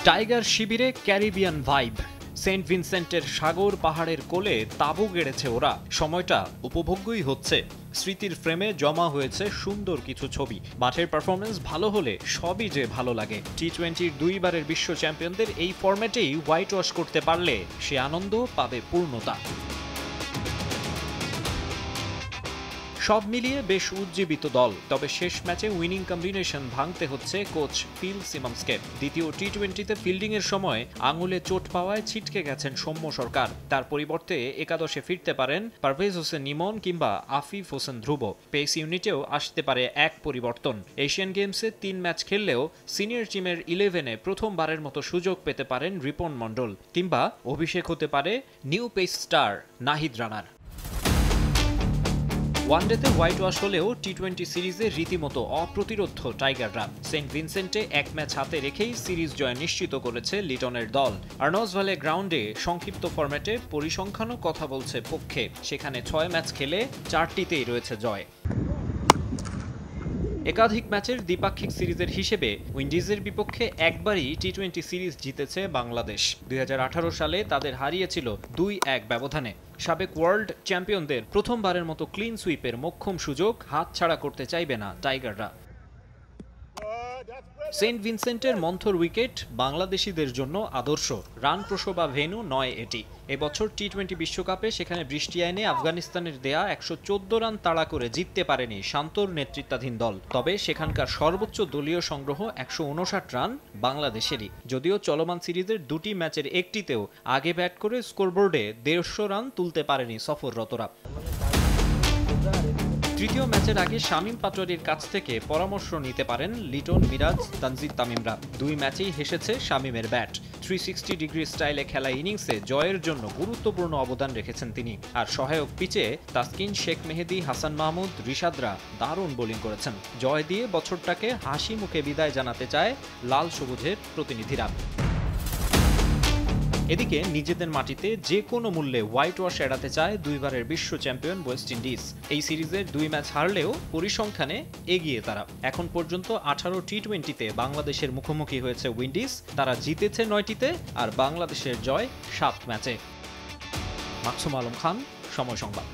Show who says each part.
Speaker 1: Tiger শিবিরে Caribbean vibe. Saint ভিনসেন্টের সাগর পাহাড়ের কোলে তাঁবু গেড়েছে ওরা। সময়টা উপভোগ্যই হচ্ছে। স্মৃতির ফ্রেমে জমা হয়েছে সুন্দর কিছু ছবি। মাঠের পারফরমেন্স ভালো হলে সবই যে ভালো লাগে। টি-20-র দুইবারের বিশ্ব চ্যাম্পিয়নদের এই ফরম্যাটেই হোয়াইট ওয়াশ করতে পারলে সে আনন্দ পাবে পূর্ণতা। সব মিলিয়ে বেশ উজ্জীবিত দল। তবে শেষ ম্যাচে উইনিং কম্বিনেশন ভাঙতে হচ্ছে কোচ ফিল সিমন্সকে। দ্বিতীয় টি-20-তে ফিল্ডিংয়ের সময় আঙুলে চোট পাওয়ায় ছিটকে গেছেন সৌম্য সরকার। তার পরিবর্তে একাদশে ফিরতে পারেন পারভেজ হোসেন ইমন কিংবা আফিফ হোসেন ধ্রুব। পেস ইউনিটেও আসতে পারে এক পরিবর্তন। এশিয়ান গেমসে 3 ম্যাচ খেললেও সিনিয়র টিমের 11-এ প্রথমবারের মতো সুযোগ পেতে পারেন রিপন মণ্ডল, কিংবা অভিষেক হতে পারে নিউ পেস স্টার নাহিদ রানার। ওয়ানডেতে হোয়াইট ওয়াশ হলেও টি-20 সিরিজে রীতিমতো অপ্রতিরোধ্য টাইগাররা। সেন্ট ভিনসেন্টে এক ম্যাচ হাতে রেখেই সিরিজ জয় নিশ্চিত করেছে লিটনের দল। আর্নল্ডস ভ্যালি গ্রাউন্ডে সংক্ষিপ্ত ফরম্যাটে পরিসংখ্যানও কথা বলছে পক্ষে। সেখানে 6 ম্যাচ খেলে 4টিতেই রয়েছে জয়। একাধিক ম্যাচের দ্বিপাক্ষিক সিরিজের হিসেবে উইন্ডিজের বিপক্ষে একবারই টি-20 সিরিজ জিতেছে বাংলাদেশ। 2018 সালে তাদের হারিয়েছিল 2-1 ব্যবধানে। সাবেক ওয়ার্ল্ড চ্যাম্পিয়নদের প্রথমবারের মতো ক্লিন সুইপের মোক্ষম সুযোগ হাতছাড়া করতে চাইবে না টাইগাররা। সেন্ট ভিনসেন্টের মন্থর উইকেট বাংলাদেশিদের জন্য আদর্শ। রান প্রসবা ভেন্যু নয় এটি। এবছর টি-20 বিশ্বকাপে সেখানে বৃষ্টি আইনে আফগানিস্তানের দেয়া 114 রান তাড়া করে জিততে পারেনি শান্তর নেতৃত্বাধীন দল। তবে সেখানকার সর্বোচ্চ দলীয় সংগ্রহ 159 রান বাংলাদেশেরই। যদিও চলমান সিরিজের 2টি ম্যাচের একটিতেও আগে ব্যাট করে স্কোরবোর্ডে 150 রান তুলতে পারেনি সফররতরা। তৃতীয় ম্যাচের আগে শামীম পাটোয়ারির কাছ থেকে পরামর্শ নিতে পারেন লিটন, মিরাজ, তানজিদ তামিমরা। 2 ম্যাচেই হেসেছে শামীমের ব্যাট। 360 ডিগ্রি স্টাইলে খেলা ইনিংসে জয়ের জন্য গুরুত্বপূর্ণ অবদান রেখেছেন তিনি। আর সহায়ক পিচে তাসকিন, শেখ মেহেদী, হাসান মাহমুদ, রিশাদরা দারুণ বোলিং করেছেন। জয় দিয়ে বছরটাকে হাসি মুখে বিদায় জানাতে চায় লাল সবুজের প্রতিনিধিরা। এদিকে নিজেদের মাটিতে যে কোনো মূল্যে হোয়াইট ওয়াশ এড়াতে চায় দুইবারের বিশ্ব চ্যাম্পিয়ন ওয়েস্ট ইন্ডিজ। এই সিরিজের 2 ম্যাচ হারলেও পরিসংখ্যানে এগিয়ে তারা। এখন পর্যন্ত 18 টি-20-তে বাংলাদেশের মুখোমুখি হয়েছে উইন্ডিজ। তারা জিতেছে 9টিতে আর বাংলাদেশের জয় 7 ম্যাচে। মাকসুম আলম খান, সময় সংবাদ।